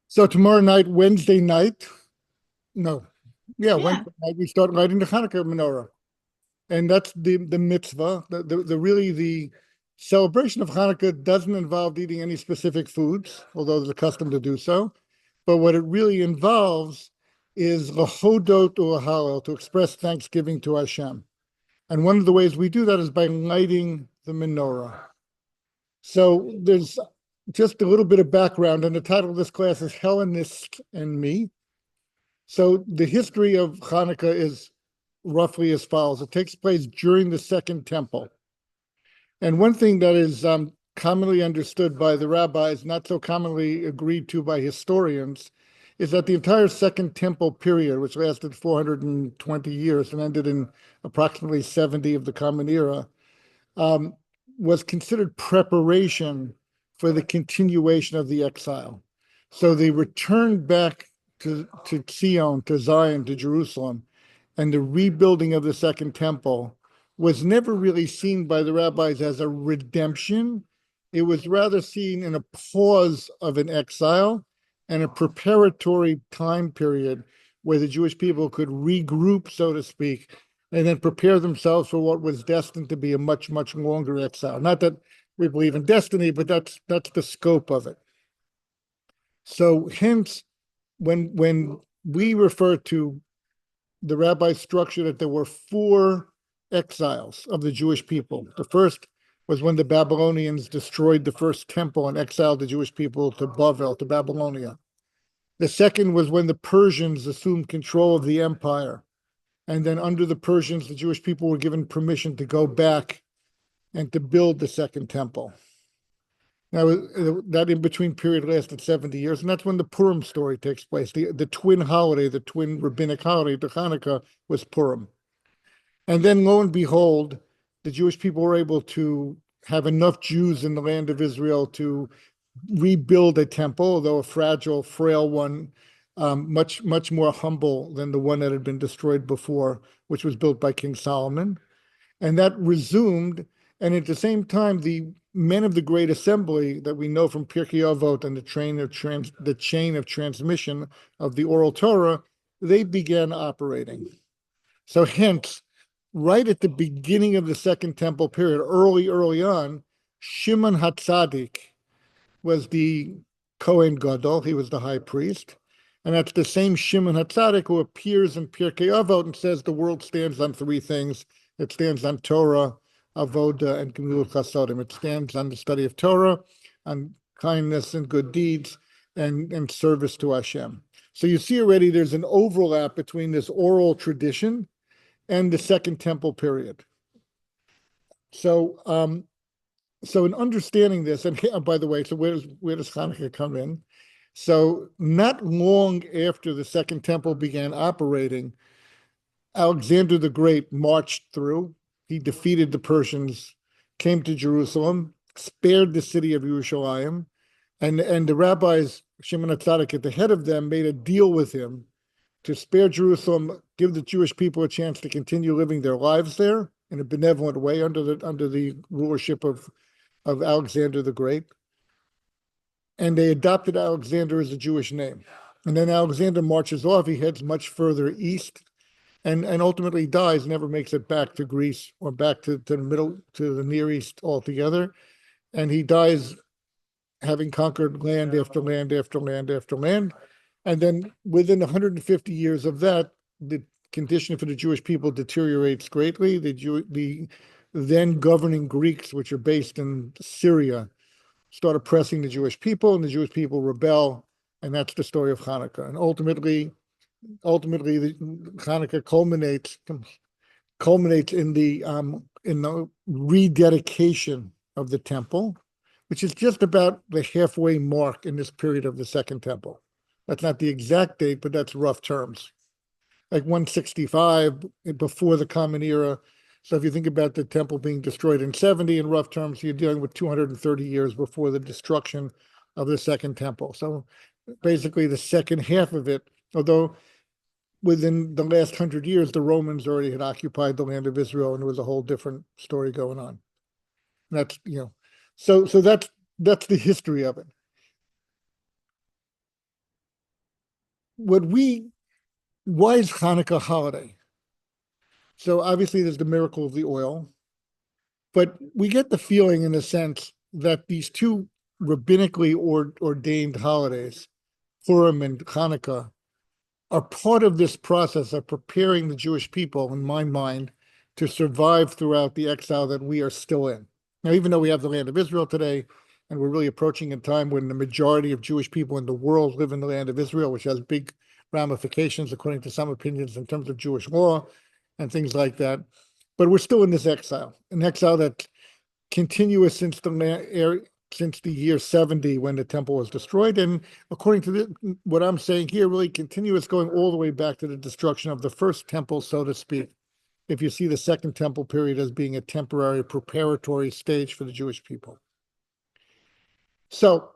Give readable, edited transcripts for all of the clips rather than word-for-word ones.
So tomorrow night, Wednesday night, no, yeah, Yeah. Wednesday night, we start lighting the Hanukkah menorah. And that's the mitzvah. The celebration of Hanukkah doesn't involve eating any specific foods, although there's a custom to do so. But what it really involves is lahodot or hallel, to express thanksgiving to Hashem. And one of the ways we do that is by lighting the menorah. So there's just a little bit of background, and the title of this class is Hellenists and Me. So the history of Hanukkah is roughly as follows. It takes place during the Second Temple. And one thing that is commonly understood by the rabbis, not so commonly agreed to by historians, is that the entire Second Temple period, which lasted 420 years and ended in approximately 70 of the Common Era, um, was considered preparation for the continuation of the exile. So the return back to Zion, to Zion, to Jerusalem, and the rebuilding of the Second Temple was never really seen by the rabbis as a redemption. It was rather seen in a pause of an exile and a preparatory time period where the Jewish people could regroup, so to speak, and then prepare themselves for what was destined to be a much, much longer exile. Not that we believe in destiny, but that's the scope of it. So hence, when we refer to the rabbis structure that there were four exiles of the Jewish people. The first was when the Babylonians destroyed the first temple and exiled the Jewish people to Bavel, to Babylonia. The second was when the Persians assumed control of the empire. And then under the Persians, the Jewish people were given permission to go back and to build the second temple. Now, that in between period lasted 70 years, and that's when the Purim story takes place. The twin holiday, the twin rabbinic holiday, the Hanukkah, was Purim. And then, lo and behold, the Jewish people were able to have enough Jews in the land of Israel to rebuild a temple, although a fragile, frail one, much, much more humble than the one that had been destroyed before, which was built by King Solomon. And that resumed. And at the same time, the men of the Great Assembly that we know from Pirkei Avot and the chain of transmission of the oral Torah, they began operating. So hence, right at the beginning of the Second Temple period, early on, Shimon HaTzadik was the Kohen Gadol. He was the high priest. And that's the same Shimon HaTzadik who appears in Pirkei Avot and says the world stands on three things. It stands on Torah, Avoda, and Gemilut Chasodim. It stands on the study of Torah, on kindness and good deeds, and service to Hashem. So you see already there's an overlap between this oral tradition and the Second Temple period. So, so in understanding this, and by the way, so where does Hanukkah come in? So not long after the Second Temple began operating, Alexander the Great marched through. He defeated the Persians, came to Jerusalem, spared the city of Yerushalayim, and the rabbis, Shimon HaTzadik at the head of them, made a deal with him to spare Jerusalem, give the Jewish people a chance to continue living their lives there in a benevolent way under the rulership of Alexander the Great. And they adopted Alexander as a Jewish name. And then Alexander marches off. He heads much further east and ultimately dies, never makes it back to Greece or back to the Near East altogether. And he dies having conquered land after land after land after land. And then within 150 years of that, the condition for the Jewish people deteriorates greatly. The then governing Greeks, which are based in Syria, start oppressing the Jewish people, and the Jewish people rebel, and that's the story of Hanukkah. And ultimately, the Hanukkah culminates in the rededication of the temple, which is just about the halfway mark in this period of the Second Temple. That's not the exact date, but that's rough terms. Like 165 before the Common Era. So if you think about the temple being destroyed in 70 in rough terms, you're dealing with 230 years before the destruction of the Second Temple. So basically the second half of it, although within the last 100 years, the Romans already had occupied the land of Israel, and there was a whole different story going on. And that's, so that's the history of it. why is Hanukkah a holiday? So obviously there's the miracle of the oil, but we get the feeling in a sense that these two rabbinically ordained holidays, Purim and Hanukkah, are part of this process of preparing the Jewish people, in my mind, to survive throughout the exile that we are still in. Now, even though we have the land of Israel today, and we're really approaching a time when the majority of Jewish people in the world live in the land of Israel, which has big ramifications, according to some opinions, in terms of Jewish law and things like that. But we're still in this exile, an exile that's continuous since the year 70 when the temple was destroyed. And according to what I'm saying here, really continuous going all the way back to the destruction of the first temple, so to speak. If you see the second temple period as being a temporary preparatory stage for the Jewish people. So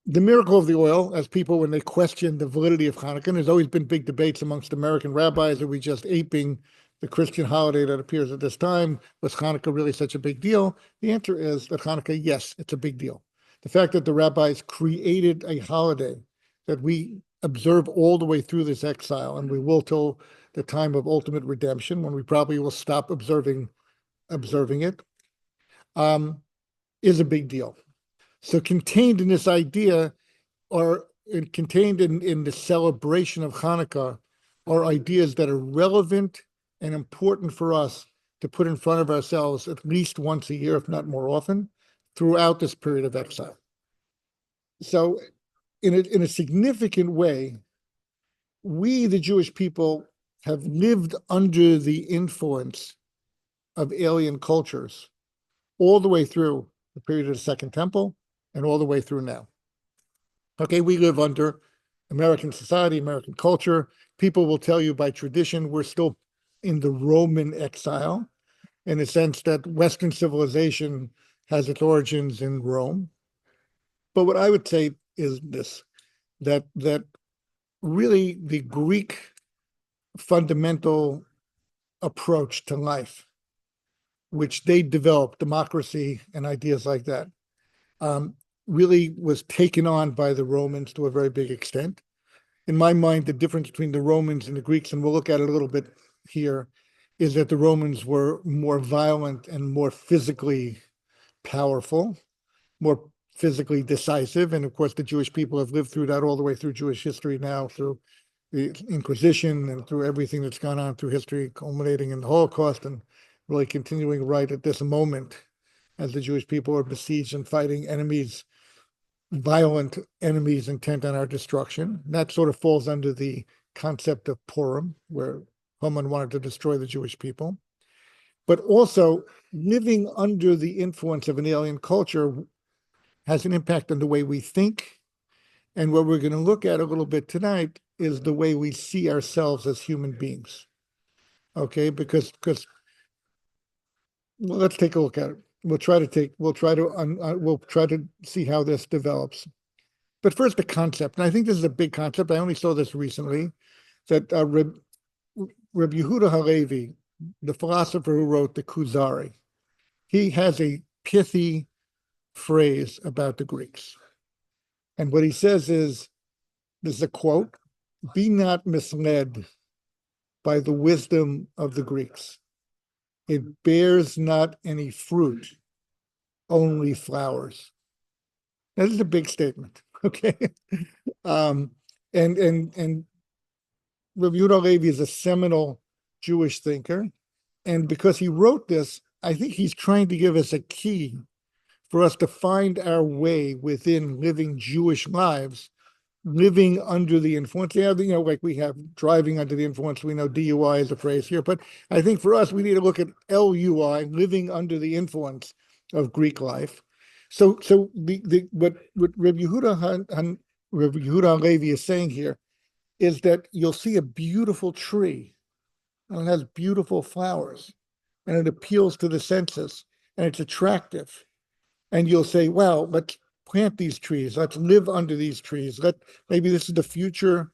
the miracle of the oil, as people, when they question the validity of Hanukkah, and there's always been big debates amongst American rabbis, are we just aping the Christian holiday that appears at this time? Was Hanukkah really such a big deal? The answer is that Hanukkah, yes, it's a big deal. The fact that the rabbis created a holiday that we observe all the way through this exile, and we will till the time of ultimate redemption, when we probably will stop observing it, is a big deal. So contained in this idea, or contained in the celebration of Hanukkah, are ideas that are relevant and important for us to put in front of ourselves at least once a year, if not more often, throughout this period of exile. So in a significant way, we, the Jewish people, have lived under the influence of alien cultures all the way through the period of the Second Temple and all the way through now. Okay, we live under American society, American culture. People will tell you by tradition, we're still in the Roman exile, in the sense that Western civilization has its origins in Rome. But what I would say is this, that really the Greek fundamental approach to life, which they developed, democracy and ideas like that, really was taken on by the Romans to a very big extent. In my mind, the difference between the Romans and the Greeks, and we'll look at it a little bit here, is that the Romans were more violent and more physically powerful, more physically decisive. And of course, the Jewish people have lived through that all the way through Jewish history now, through the Inquisition and through everything that's gone on through history, culminating in the Holocaust and really continuing right at this moment as the Jewish people are besieged and fighting enemies, violent enemies intent on our destruction. That sort of falls under the concept of Purim, where Haman wanted to destroy the Jewish people. But also, living under the influence of an alien culture has an impact on the way we think. And what we're going to look at a little bit tonight is the way we see ourselves as human beings. Okay, because well, let's take a look at it. We'll try to see how this develops. But first, the concept, and I think this is a big concept. I only saw this recently, that Reb Yehuda Halevi, the philosopher who wrote the Kuzari, he has a pithy phrase about the Greeks. And what he says is, this is a quote, "Be not misled by the wisdom of the Greeks. It bears not any fruit, only flowers." That is a big statement, okay? And Rabbi Yehuda Halevi is a seminal Jewish thinker. And because he wrote this, I think he's trying to give us a key for us to find our way within living Jewish lives, living under the influence. Yeah, like we have driving under the influence. We know DUI is a phrase here, but I think for us, we need to look at LUI, living under the influence of Greek life. So what Rabbi Yehuda Halevi is saying here is that you'll see a beautiful tree and it has beautiful flowers and it appeals to the senses and it's attractive. And you'll say, well, let's plant these trees. Let's live under these trees. Maybe this is the future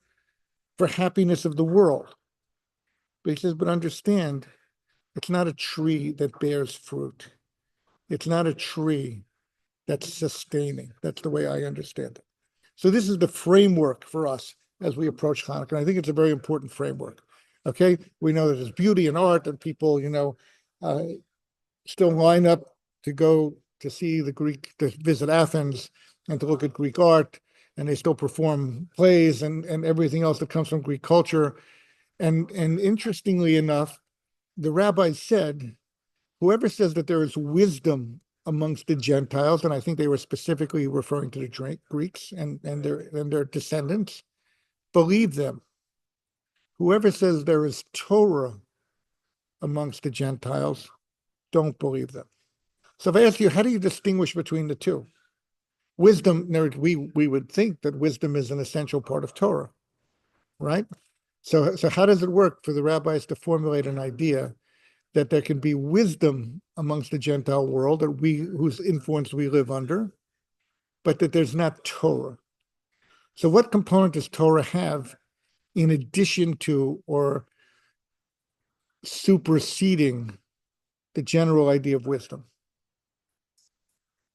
for happiness of the world. But he says, but understand, it's not a tree that bears fruit. It's not a tree that's sustaining. That's the way I understand it. So this is the framework for us as we approach Hanukkah. And I think it's a very important framework. Okay, we know that there's beauty in art, and people, still line up to go to see to visit Athens and to look at Greek art, and they still perform plays and everything else that comes from Greek culture. And interestingly enough, the rabbi said, whoever says that there is wisdom amongst the Gentiles, and I think they were specifically referring to the Greeks and their descendants, believe them. Whoever says there is Torah amongst the Gentiles, don't believe them. So if I ask you, how do you distinguish between the two? Wisdom, we would think that wisdom is an essential part of Torah, right? So how does it work for the rabbis to formulate an idea that there can be wisdom amongst the Gentile world whose influence we live under, but that there's not Torah? So what component does Torah have in addition to or superseding the general idea of wisdom?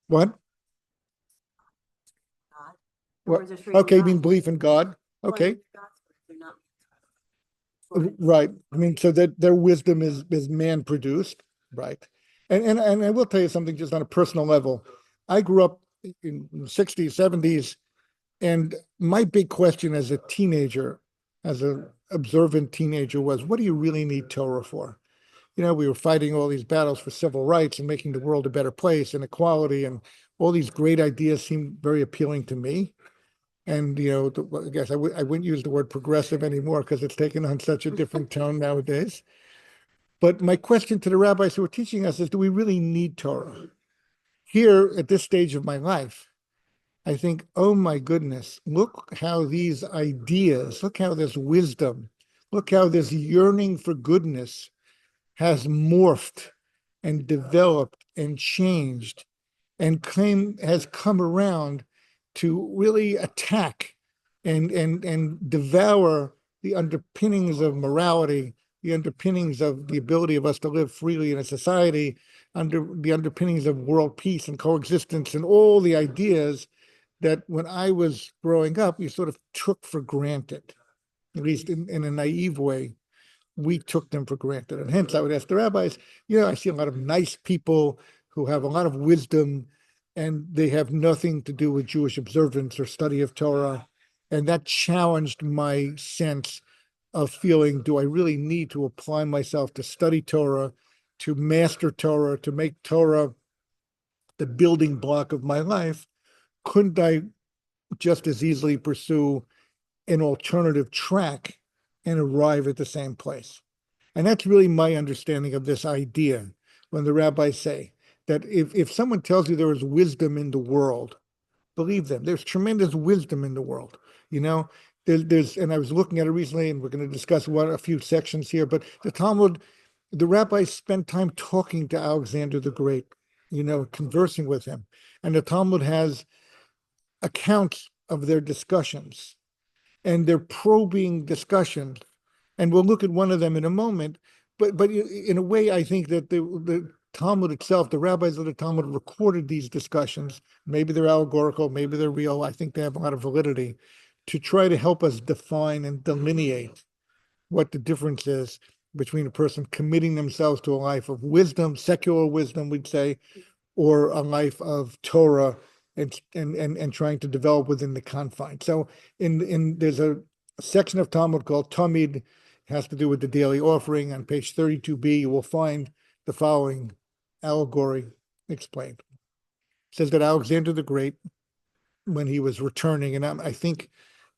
What? What? Okay, you mean belief in God? Okay. Right. I mean, so that their wisdom is man produced, right? And I will tell you something just on a personal level. I grew up in the 60s, 70s, and my big question as a teenager, as an observant teenager, was, what do you really need Torah for? We were fighting all these battles for civil rights and making the world a better place and equality, and all these great ideas seemed very appealing to me. And, I guess I wouldn't use the word progressive anymore because it's taken on such a different tone nowadays. But my question to the rabbis who are teaching us is, do we really need Torah? Here, at this stage of my life, I think, oh my goodness, look how these ideas, look how this wisdom, look how this yearning for goodness has morphed and developed and changed and has come around to really attack and devour the underpinnings of morality, the underpinnings of the ability of us to live freely in a society, under the underpinnings of world peace and coexistence, and all the ideas that when I was growing up, you sort of took for granted, at least in a naive way. We took them for granted. And hence I would ask the rabbis, I see a lot of nice people who have a lot of wisdom, and they have nothing to do with Jewish observance or study of Torah. And that challenged my sense of feeling, do I really need to apply myself to study Torah, to master Torah, to make Torah the building block of my life? Couldn't I just as easily pursue an alternative track and arrive at the same place? And that's really my understanding of this idea when the rabbis say that if someone tells you there is wisdom in the world, believe them. There's tremendous wisdom in the world. And I was looking at it recently, and we're going to discuss a few sections here, but the Talmud, the rabbis spent time talking to Alexander the Great, conversing with him. And the Talmud has accounts of their discussions and their probing discussions. And we'll look at one of them in a moment. But in a way, I think that the Talmud itself, the rabbis of the Talmud recorded these discussions. Maybe they're allegorical, maybe they're real. I think they have a lot of validity to try to help us define and delineate what the difference is between a person committing themselves to a life of wisdom, secular wisdom, we'd say, or a life of Torah and trying to develop within the confines. So there's a section of Talmud called Tamid. It has to do with the daily offering. On page 32b, you will find the following allegory explained. It says that Alexander the Great, when he was returning, and I think,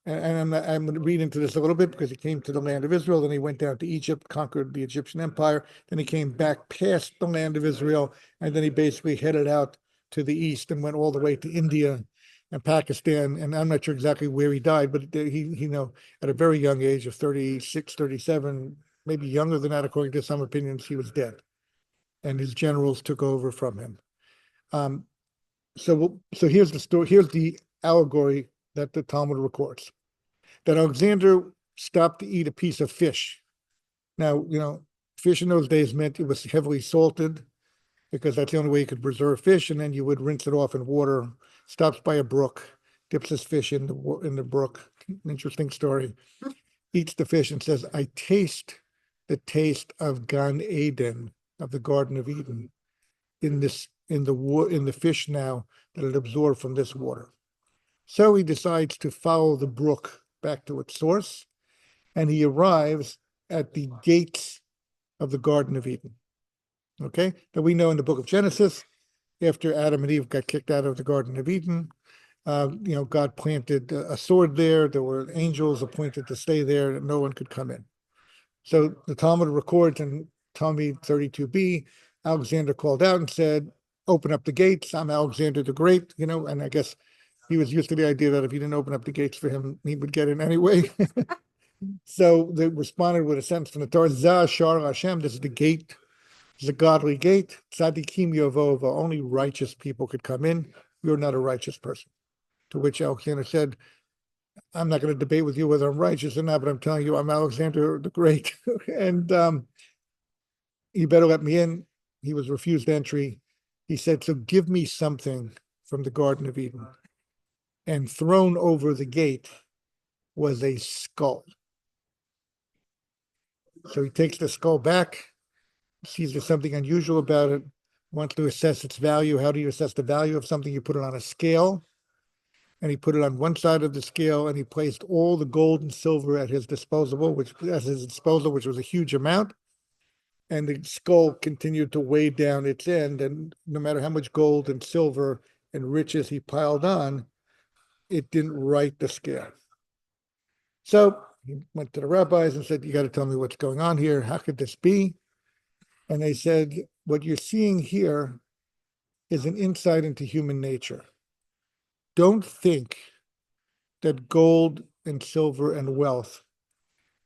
and I'm going to read into this a little bit because he came to the land of Israel, then he went down to Egypt, conquered the Egyptian Empire, then he came back past the land of Israel, and then he basically headed out to the east and went all the way to India and Pakistan, and I'm not sure exactly where he died, but he at a very young age of 36, 37, maybe younger than that, according to some opinions, he was dead, and his generals took over from him. So here's the story. Here's the allegory that the Talmud records. That Alexander stopped to eat a piece of fish. Now, fish in those days meant it was heavily salted because that's the only way you could preserve fish, and then you would rinse it off in water. Stops by a brook, dips his fish in the brook, an interesting story, eats the fish and says, I taste the taste of Gan Eden, of the Garden of Eden, in the fish now that it absorbed from this water. So he decides to follow the brook back to its source, and he arrives at the gates of the Garden of Eden. Okay, that we know in the book of Genesis, after Adam and Eve got kicked out of the Garden of Eden, God planted a sword there. There were angels appointed to stay there, and no one could come in. So the Talmud records in Talmud 32b, Alexander called out and said, open up the gates. I'm Alexander the Great, and I guess he was used to the idea that if you didn't open up the gates for him, he would get in anyway. So they responded with a sentence from the Torah, Zah Shar Hashem, this is the gate. It's a godly gate. Tzadikim Yovova, only righteous people could come in. You're not a righteous person. To which Alexander said, I'm not going to debate with you whether I'm righteous or not, but I'm telling you, I'm Alexander the Great. And you better let me in. He was refused entry. He said, so give me something from the Garden of Eden. And thrown over the gate was a skull. So he takes the skull back, sees there's something unusual about it, wants to assess its value. How do you assess the value of something? You put it on a scale, and he put it on one side of the scale, and he placed all the gold and silver at his disposal, which was a huge amount. And the skull continued to weigh down its end, and no matter how much gold and silver and riches he piled on, it didn't right the scale. So he went to the rabbis and said, you got to tell me what's going on here. How could this be? And they said, what you're seeing here is an insight into human nature. Don't think that gold and silver and wealth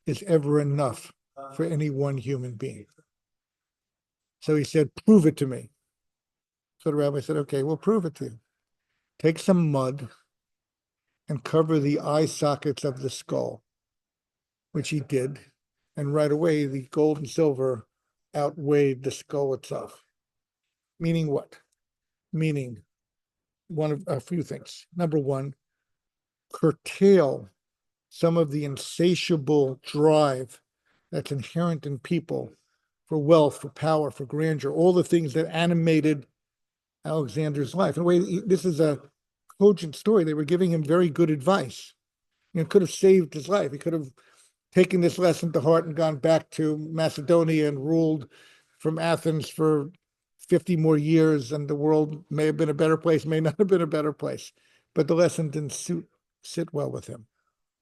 is ever enough for any one human being. So he said, prove it to me. So the rabbi said, okay, we'll prove it to you. Take some mud and cover the eye sockets of the skull, which he did. And right away, the gold and silver outweighed the skull itself. Meaning what? Meaning one of a few things. Number one, curtail some of the insatiable drive that's inherent in people for wealth, for power, for grandeur, all the things that animated Alexander's life. In a way, this is a cogent story. They were giving him very good advice. It could have saved his life. He could have taken this lesson to heart and gone back to Macedonia and ruled from Athens for 50 more years, and the world may have been a better place, may not have been a better place. But the lesson didn't sit well with him.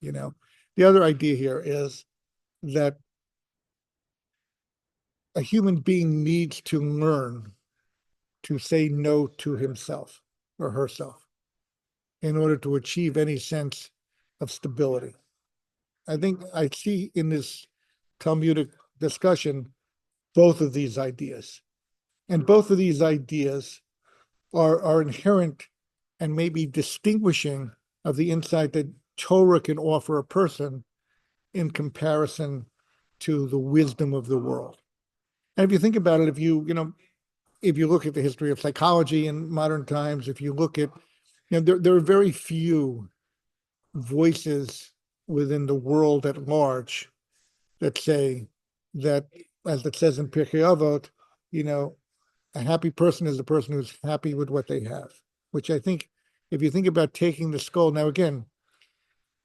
The other idea here is that a human being needs to learn to say no to himself or herself in order to achieve any sense of stability. I think I see in this Talmudic discussion both of these ideas. And both of these ideas are inherent and maybe distinguishing of the insight that Torah can offer a person in comparison to the wisdom of the world. And if you think about it, if you look at the history of psychology in modern times, if you look at, there are very few voices within the world at large that say that, as it says in Pirkei Avot, a happy person is the person who's happy with what they have, which I think, if you think about taking the skull, now again,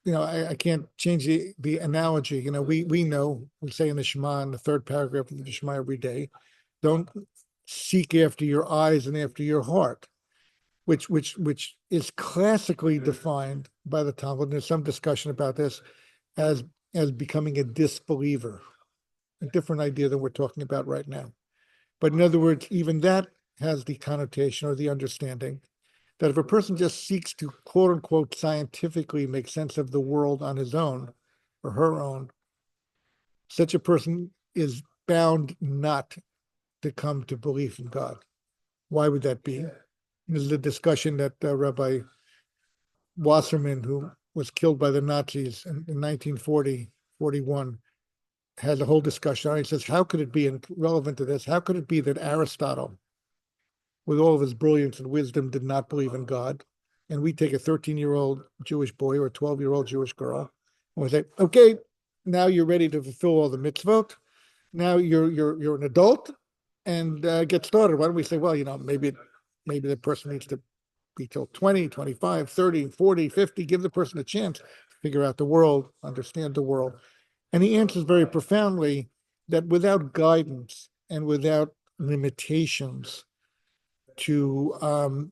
I can't change the analogy. We know, we say in the Shema, in the third paragraph of the Shema every day, don't seek after your eyes and after your heart, which is classically defined by the Talmud. There's some discussion about this as becoming a disbeliever, a different idea than we're talking about right now. But in other words, even that has the connotation or the understanding that if a person just seeks to, quote unquote, scientifically make sense of the world on his own or her own, such a person is bound not to come to belief in God. Why would that be? This is a discussion that Rabbi Wasserman, who was killed by the Nazis in 1940, 41, had a whole discussion on it. He says, how could it be, and relevant to this, how could it be that Aristotle, with all of his brilliance and wisdom, did not believe in God? and we take a 13-year-old Jewish boy or a 12-year-old Jewish girl, and we say, okay, now you're ready to fulfill all the mitzvot. Now you're an adult, and get started. Why don't we say, well, maybe the person needs to be till 20, 25, 30, 40, 50, give the person a chance to figure out the world, understand the world. And he answers very profoundly that without guidance and without limitations to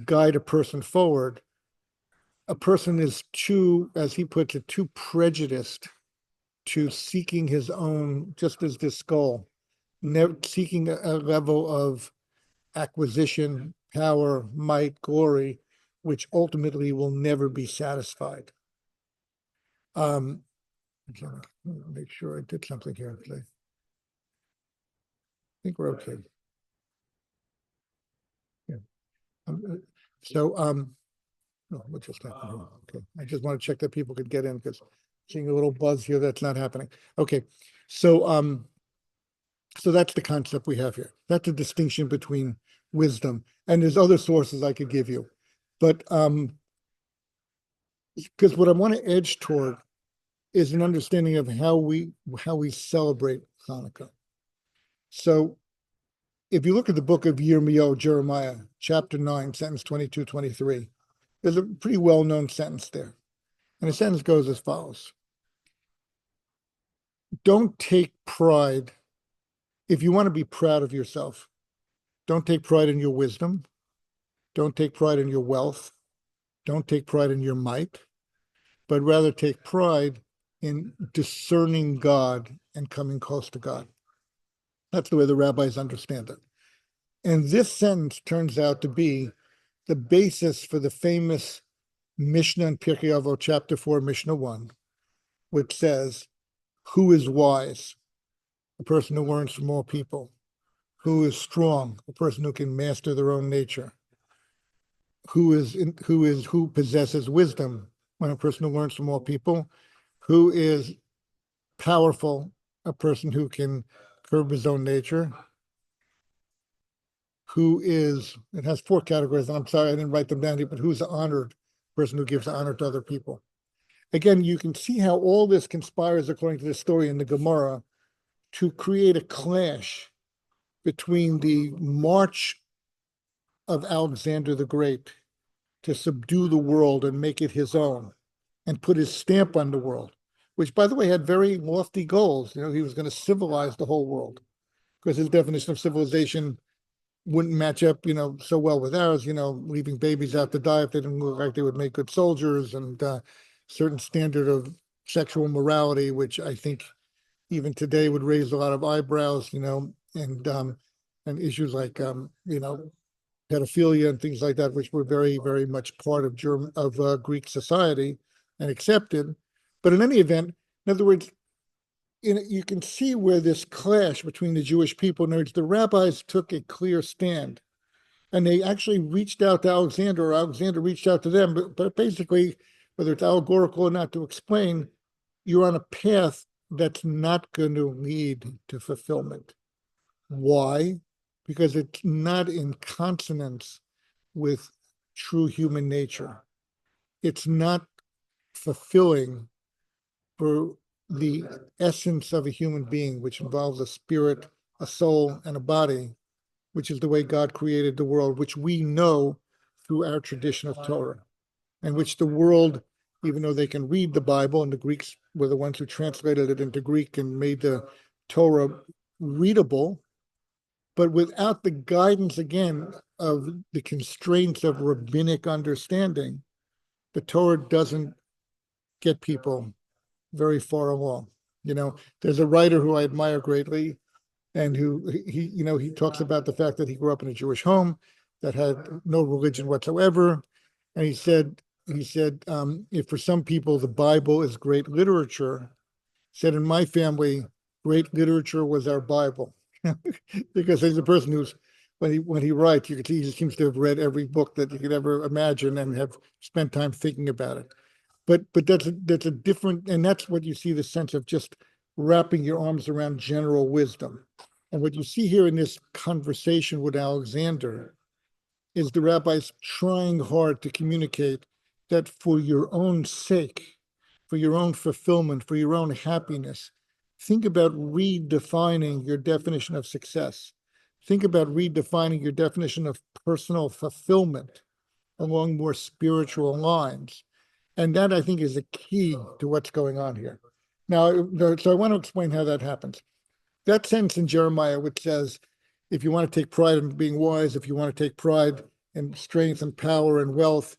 guide a person forward, a person is too, as he puts it, too prejudiced to seeking his own, just as this goal, never seeking a level of acquisition, power, might, glory, which ultimately will never be satisfied. Make sure I did something here. I think we're okay. Yeah. No, what just happened here? Okay. I just want to check that people could get in because seeing a little buzz here that's not happening. Okay. So that's the concept we have here. That's a distinction between wisdom, and there's other sources I could give you. But because what I want to edge toward is an understanding of how we celebrate Hanukkah. So if you look at the book of Yirmiyahu, Jeremiah, chapter 9, sentence 22, 23, there's a pretty well-known sentence there. And the sentence goes as follows. Don't take pride. If you want to be proud of yourself, don't take pride in your wisdom. Don't take pride in your wealth. Don't take pride in your might, but rather take pride in discerning God and coming close to God. That's the way the rabbis understand it. And this sentence turns out to be the basis for the famous Mishnah in Pirkei Avot, chapter 4, Mishnah 1, which says, who is wise? A person who learns from all people. Who is strong? A person who can master their own nature. Who possesses wisdom? When a person who learns from all people. Who is powerful? A person who can curb his own nature. It has 4 categories, and I'm sorry I didn't write them down here, but who's honored? Person who gives honor to other people. Again, you can see how all this conspires, according to the story in the Gemara, to create a clash between the march of Alexander the Great to subdue the world and make it his own and put his stamp on the world, which, by the way, had very lofty goals. He was going to civilize the whole world because his definition of civilization wouldn't match up, so well with ours, leaving babies out to die if they didn't look like they would make good soldiers, and certain standard of sexual morality, which I think even today would raise a lot of eyebrows, and issues like, pedophilia and things like that, which were very, very much part of Greek society and accepted. But in any event, in other words, you can see where this clash between the Jewish people, in other words, the rabbis took a clear stand, and they actually reached out to Alexander, or Alexander reached out to them, but basically, whether it's allegorical or not, to explain, you're on a path that's not going to lead to fulfillment. Why? Because it's not in consonance with true human nature. It's not fulfilling for the essence of a human being, which involves a spirit, a soul, and a body, which is the way God created the world, which we know through our tradition of Torah, and which the world, even though they can read the Bible, and the Greeks were the ones who translated it into Greek and made the Torah readable, but without the guidance, again, of the constraints of rabbinic understanding, the Torah doesn't get people very far along. There's a writer who I admire greatly, and who he talks about the fact that he grew up in a Jewish home that had no religion whatsoever. And he said, if for some people the Bible is great literature, said in my family, great literature was our Bible. Because he's a person who's, when he writes, you can see he seems to have read every book that you could ever imagine and have spent time thinking about it. But that's a different, and that's what you see, the sense of just wrapping your arms around general wisdom. And what you see here in this conversation with Alexander is the rabbis trying hard to communicate that for your own sake, for your own fulfillment, for your own happiness, think about redefining your definition of success. Think about redefining your definition of personal fulfillment along more spiritual lines. And that, I think, is a key to what's going on here. Now, so I want to explain how that happens. That sentence in Jeremiah, which says, if you want to take pride in being wise, if you want to take pride in strength and power and wealth,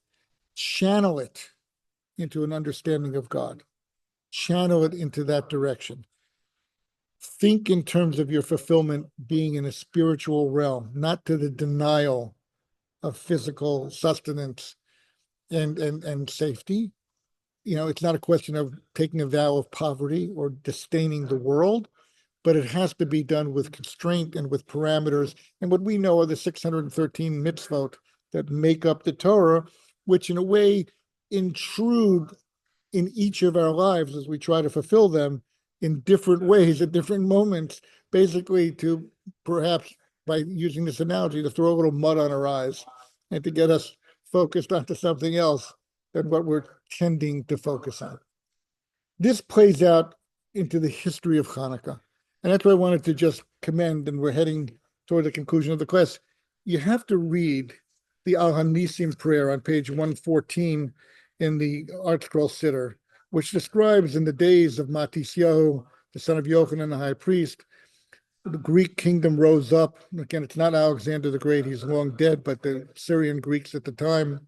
channel it into an understanding of God. Channel it into that direction. Think in terms of your fulfillment being in a spiritual realm, not to the denial of physical sustenance and safety. You know, it's not a question of taking a vow of poverty or disdaining the world, but it has to be done with constraint and with parameters. And what we know are the 613 mitzvot that make up the Torah, which in a way intrude in each of our lives as we try to fulfill them in different ways at different moments, basically to perhaps, by using this analogy, to throw a little mud on our eyes and to get us focused onto something else than what we're tending to focus on. This plays out into the history of Hanukkah. And that's what I wanted to just commend, and we're heading toward the conclusion of the class. You have to read the Al Hanisim prayer on page 114 in the Art Scroll Siddur, which describes in the days of Matisyahu, the son of Yochanan, the high priest, the Greek kingdom rose up. Again, it's not Alexander the Great, he's long dead, but the Syrian Greeks at the time.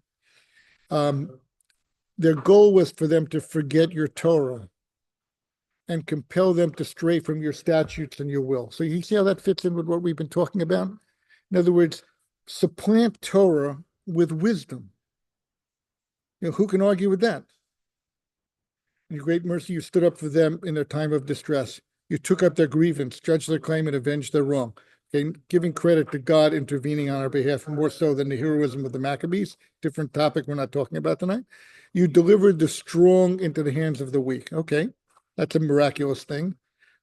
Their goal was for them to forget your Torah and compel them to stray from your statutes and your will. So you see how that fits in with what we've been talking about? In other words, supplant Torah with wisdom. You know, who can argue with that? In your great mercy, you stood up for them in their time of distress. You took up their grievance, judged their claim, and avenged their wrong. Okay, giving credit to God intervening on our behalf more so than the heroism of the Maccabees. Different topic we're not talking about tonight. You delivered the strong into the hands of the weak. Okay, that's a miraculous thing.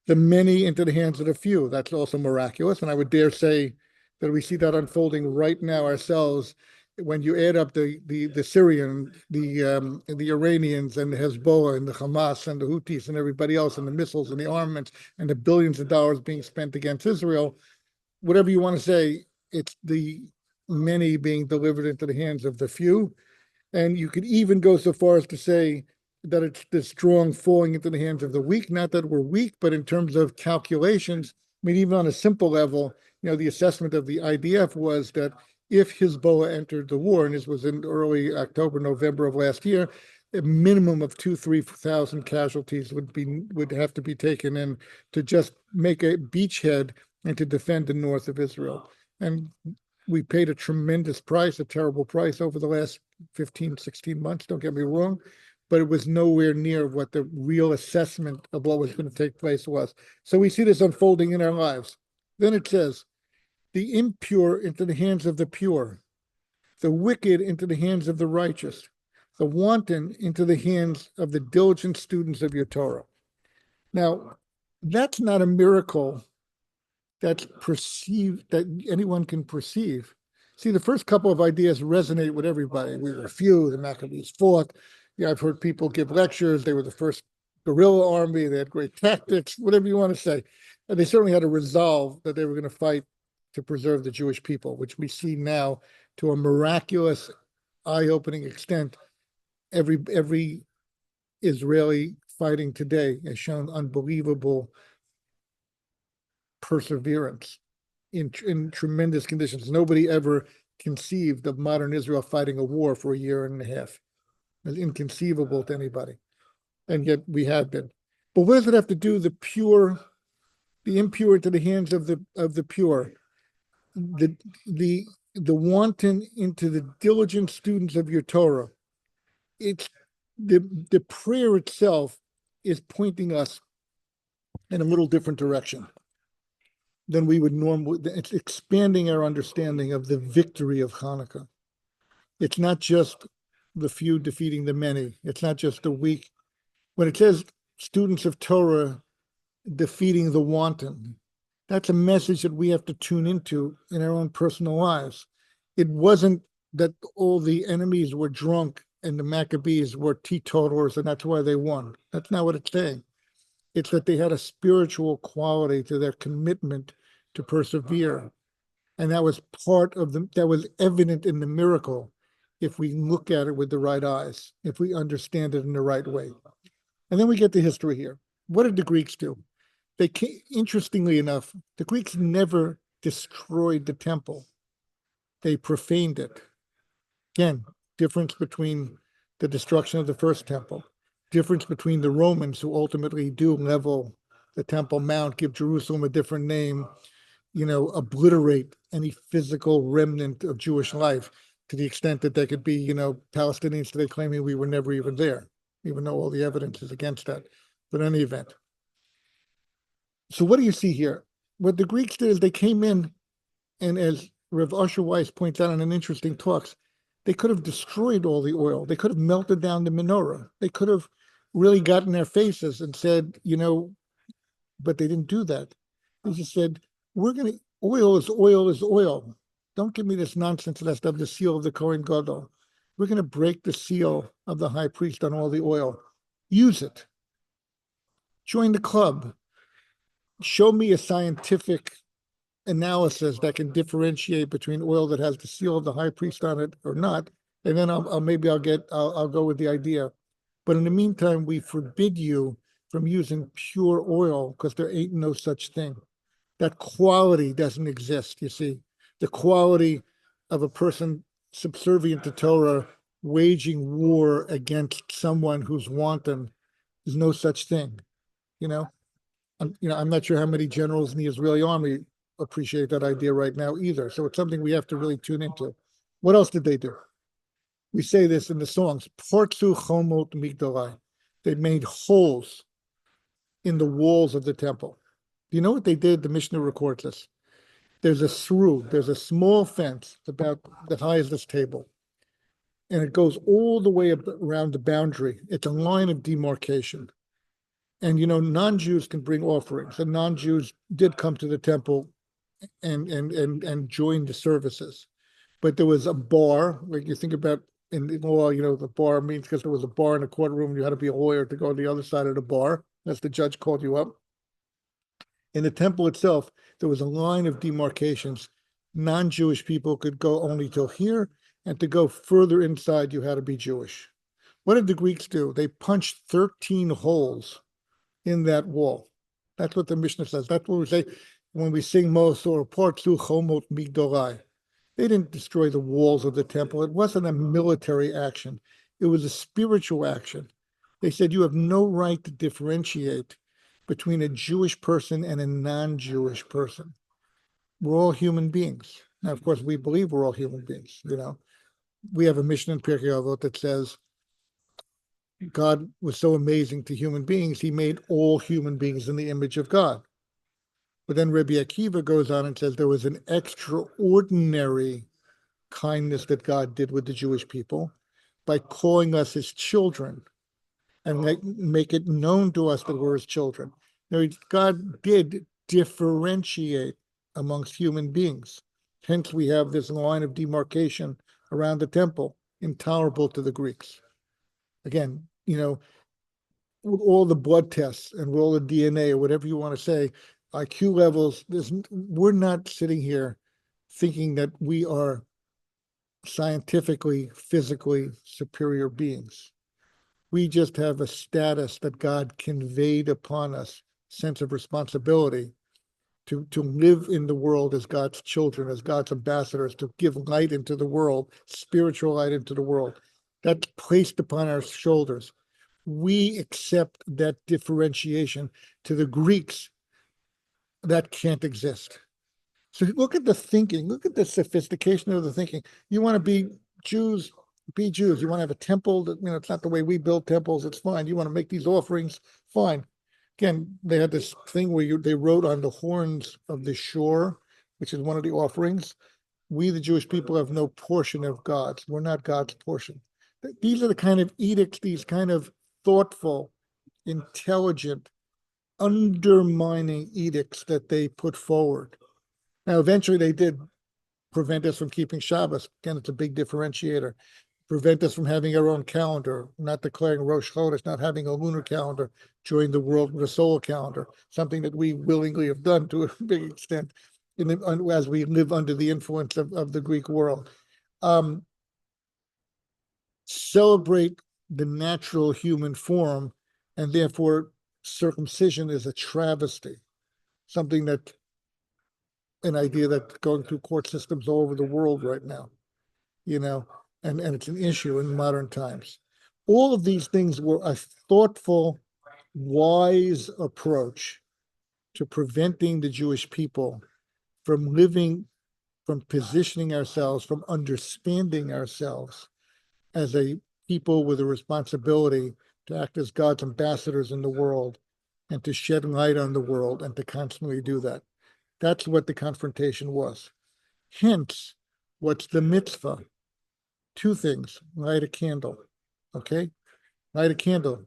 The many into the hands of the few. That's also miraculous. And I would dare say that we see that unfolding right now ourselves when you add up the Syrian, the Iranians and the Hezbollah and the Hamas and the Houthis and everybody else and the missiles and the armaments and the billions of dollars being spent against Israel, whatever you want to say, it's the many being delivered into the hands of the few. And you could even go so far as to say that it's the strong falling into the hands of the weak. Not that we're weak, but in terms of calculations, I mean, even on a simple level, you know, the assessment of the IDF was that if Hezbollah entered the war, and this was in early October, November of last year, a minimum of 2,000-3,000 casualties would have to be taken in to just make a beachhead and to defend the north of Israel. And we paid a tremendous price, a terrible price over the last 15, 16 months, don't get me wrong, but it was nowhere near what the real assessment of what was going to take place was. So we see this unfolding in our lives. Then it says, the impure into the hands of the pure, the wicked into the hands of the righteous, the wanton into the hands of the diligent students of your Torah. Now, that's not a miracle that's perceived, that anyone can perceive. See, the first couple of ideas resonate with everybody. We were few, the Maccabees fought. Yeah, I've heard people give lectures. They were the first guerrilla army. They had great tactics, whatever you want to say. And they certainly had a resolve that they were going to fight to preserve the Jewish people, which we see now to a miraculous, eye-opening extent. Every Israeli fighting today has shown unbelievable perseverance in tremendous conditions. Nobody ever conceived of modern Israel fighting a war for a year and a half. It's inconceivable to anybody. And yet we have been. But what does it have to do, the impure to the hands of the pure, the wanton into the diligent students of your Torah? It's the prayer itself is pointing us in a little different direction than we would normally. It's expanding our understanding of the victory of Hanukkah. It's not just the few defeating the many. It's not just the weak. When it says students of Torah defeating the wanton, that's a message that we have to tune into in our own personal lives. It wasn't that all the enemies were drunk and the Maccabees were teetotalers and that's why they won. That's not what it's saying. It's that they had a spiritual quality to their commitment to persevere. And that was part of that was evident in the miracle if we look at it with the right eyes, if we understand it in the right way. And then we get the history here. What did the Greeks do? Interestingly enough, the Greeks never destroyed the temple. They profaned it. Again, difference between the destruction of the first temple, difference between the Romans who ultimately do level the Temple Mount, give Jerusalem a different name, obliterate any physical remnant of Jewish life to the extent that there could be, Palestinians today claiming we were never even there, even though all the evidence is against that. But in any event. So what do you see here? What the Greeks did is they came in, and as Rav Usher Weiss points out in an interesting talks, they could have destroyed all the oil. They could have melted down the menorah. They could have really gotten their faces and said, but they didn't do that. They just said, oil is oil is oil. Don't give me this nonsense lest of the seal of the Kohen Gadol. We're going to break the seal of the high priest on all the oil. Use it. Join the club. Show me a scientific analysis that can differentiate between oil that has the seal of the high priest on it or not, and then I'll go with the idea. But in the meantime, we forbid you from using pure oil because there ain't no such thing. That quality doesn't exist, you see. The quality of a person subservient to Torah waging war against someone who's wanton, there's no such thing, you know. I'm not sure how many generals in the Israeli army appreciate that idea right now either. So it's something we have to really tune into. What else did they do? We say this in the songs, Portzu Chomot Migdalai. They made holes in the walls of the temple. Do you know what they did? The Mishnah records this. There's a small fence about the high as this table, and it goes all the way around the boundary. It's a line of demarcation. And non-Jews can bring offerings, and non-Jews did come to the temple and join the services. But there was a bar, like you think about in law, the bar means because there was a bar in a courtroom, you had to be a lawyer to go to the other side of the bar, as the judge called you up. In the temple itself, there was a line of demarcations. Non-Jewish people could go only till here, and to go further inside, you had to be Jewish. What did the Greeks do? They punched 13 holes in that wall. That's what the Mishnah says. That's what we say when we sing Mosor, Portzu Chomot Migdolai. They didn't destroy the walls of the temple. It wasn't a military action. It was a spiritual action. They said you have no right to differentiate between a Jewish person and a non-Jewish person. We're all human beings. Now, of course, we believe we're all human beings. We have a Mishnah in Pirkei Avot that says God was so amazing to human beings, he made all human beings in the image of God. But then Rabbi Akiva goes on and says there was an extraordinary kindness that God did with the Jewish people by calling us his children and make it known to us that we're his children. Now, God did differentiate amongst human beings. Hence, we have this line of demarcation around the temple, intolerable to the Greeks. Again, with all the blood tests and with all the DNA or whatever you want to say, IQ levels, we're not sitting here thinking that we are scientifically, physically superior beings. We just have a status that God conveyed upon us, sense of responsibility to live in the world as God's children, as God's ambassadors, to give light into the world, spiritual light into the world. That's placed upon our shoulders. We accept that differentiation. To the Greeks, that can't exist. So look at the thinking, look at the sophistication of the thinking. You want to be Jews, be Jews. You want to have a temple that, it's not the way we build temples, it's fine. You want to make these offerings, fine. Again, they had this thing where they wrote on the horns of the shore, which is one of the offerings, we, the Jewish people, have no portion of God's. We're not God's portion. These are the kind of edicts, these kind of thoughtful, intelligent, undermining edicts that they put forward. Now, eventually they did prevent us from keeping Shabbos. Again, it's a big differentiator. Prevent us from having our own calendar, not declaring Rosh Chodesh, not having a lunar calendar, join the world with a solar calendar, something that we willingly have done to a big extent as we live under the influence of the Greek world. Celebrate the natural human form, and therefore circumcision is a travesty, something that, an idea that's going through court systems all over the world right now, and it's an issue in modern times. All of these things were a thoughtful, wise approach to preventing the Jewish people from positioning ourselves, from understanding ourselves as a people with a responsibility to act as God's ambassadors in the world and to shed light on the world and to constantly do that. That's what the confrontation was. Hence, what's the mitzvah? Two things: light a candle, okay? Light a candle.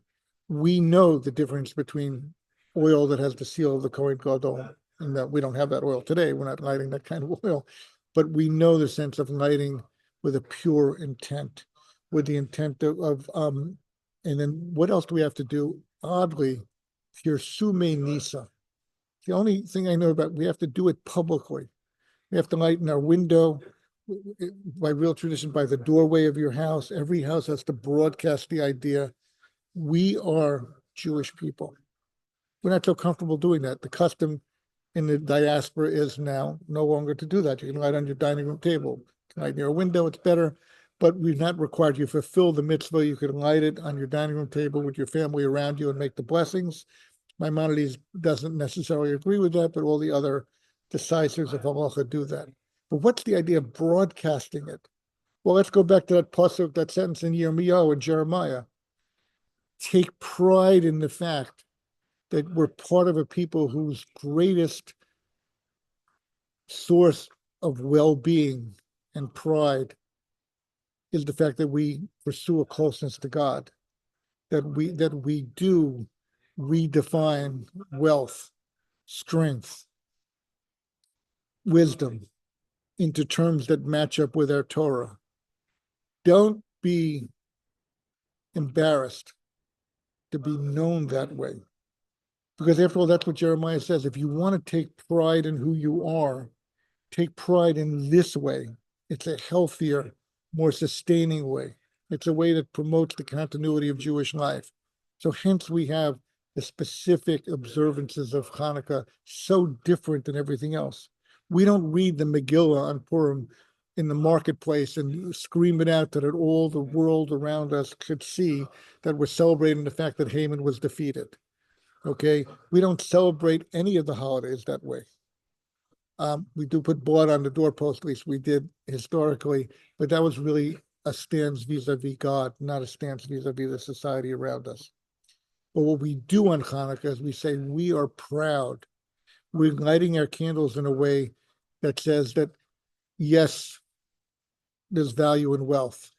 We know the difference between oil that has the seal of the Kohen Gadol, and that we don't have that oil today. We're not lighting that kind of oil, but we know the sense of lighting with a pure intent, with the intent and then what else do we have to do? Oddly, Pirsume Nisa. The only thing I know about, we have to do it publicly. We have to lighten our window, by real tradition, by the doorway of your house. Every house has to broadcast the idea, we are Jewish people. We're not so comfortable doing that. The custom in the diaspora is now no longer to do that. You can light on your dining room table, you can light near a window, it's better, but we're not required. You fulfill the mitzvah. You can light it on your dining room table with your family around you and make the blessings. Maimonides doesn't necessarily agree with that, but all the other decisors of halacha do that. But what's the idea of broadcasting it? Well, let's go back to that pasuk, that sentence in Yirmiyahu and Jeremiah. Take pride in the fact that we're part of a people whose greatest source of well-being and pride is the fact that we pursue a closeness to God, that we do redefine wealth, strength, wisdom into terms that match up with our Torah. Don't be embarrassed to be known that way. Because after all, that's what Jeremiah says. If you want to take pride in who you are, take pride in this way. It's a healthier, more sustaining way. It's a way that promotes the continuity of Jewish life. So hence we have the specific observances of Hanukkah, so different than everything else. We don't read the Megillah on Purim in the marketplace and scream it out so that all the world around us could see that we're celebrating the fact that Haman was defeated. Okay, we don't celebrate any of the holidays that way. We do put blood on the doorpost, at least we did historically, but that was really a stance vis-a-vis God, not a stance vis-a-vis the society around us. But what we do on Hanukkah is we say we are proud. We're lighting our candles in a way that says that, yes, there's value in wealth.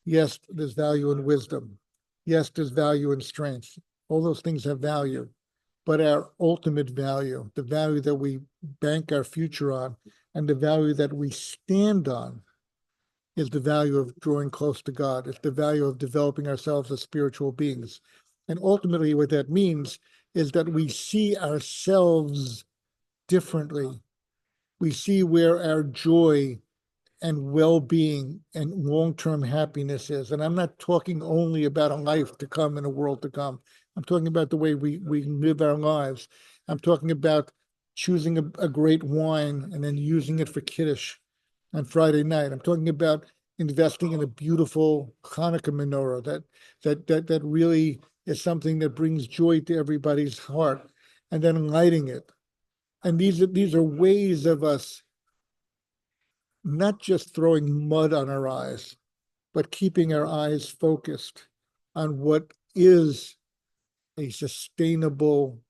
Yes, there's value in wisdom. Yes, there's value in strength. All those things have value. But our ultimate value, the value that we bank our future on, and the value that we stand on, is the value of drawing close to God. It's the value of developing ourselves as spiritual beings. And ultimately, what that means is that we see ourselves differently. We see where our joy and well-being and long-term happiness is. And I'm not talking only about a life to come and a world to come. I'm talking about the way we live our lives. I'm talking about choosing a great wine and then using it for Kiddush on Friday night. I'm talking about investing in a beautiful Hanukkah menorah that really is something that brings joy to everybody's heart, and then lighting it. And these are ways of us not just throwing mud on our eyes, but keeping our eyes focused on what is a sustainable,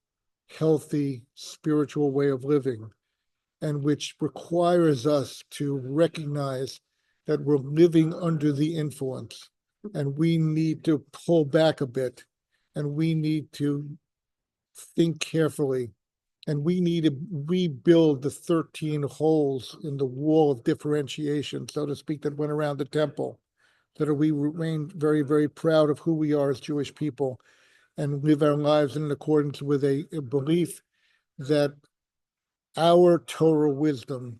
healthy, spiritual way of living, and which requires us to recognize that we're living under the influence, and we need to pull back a bit, and we need to think carefully And we need to rebuild the 13 holes in the wall of differentiation, so to speak, that went around the temple, so that we remain very, very proud of who we are as Jewish people and live our lives in accordance with a belief that our Torah wisdom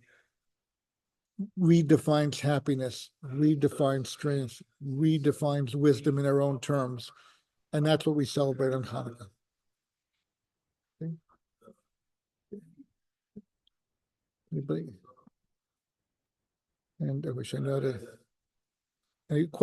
redefines happiness, redefines strength, redefines wisdom in our own terms. And that's what we celebrate on Hanukkah. Anybody? And I wish I know any questions.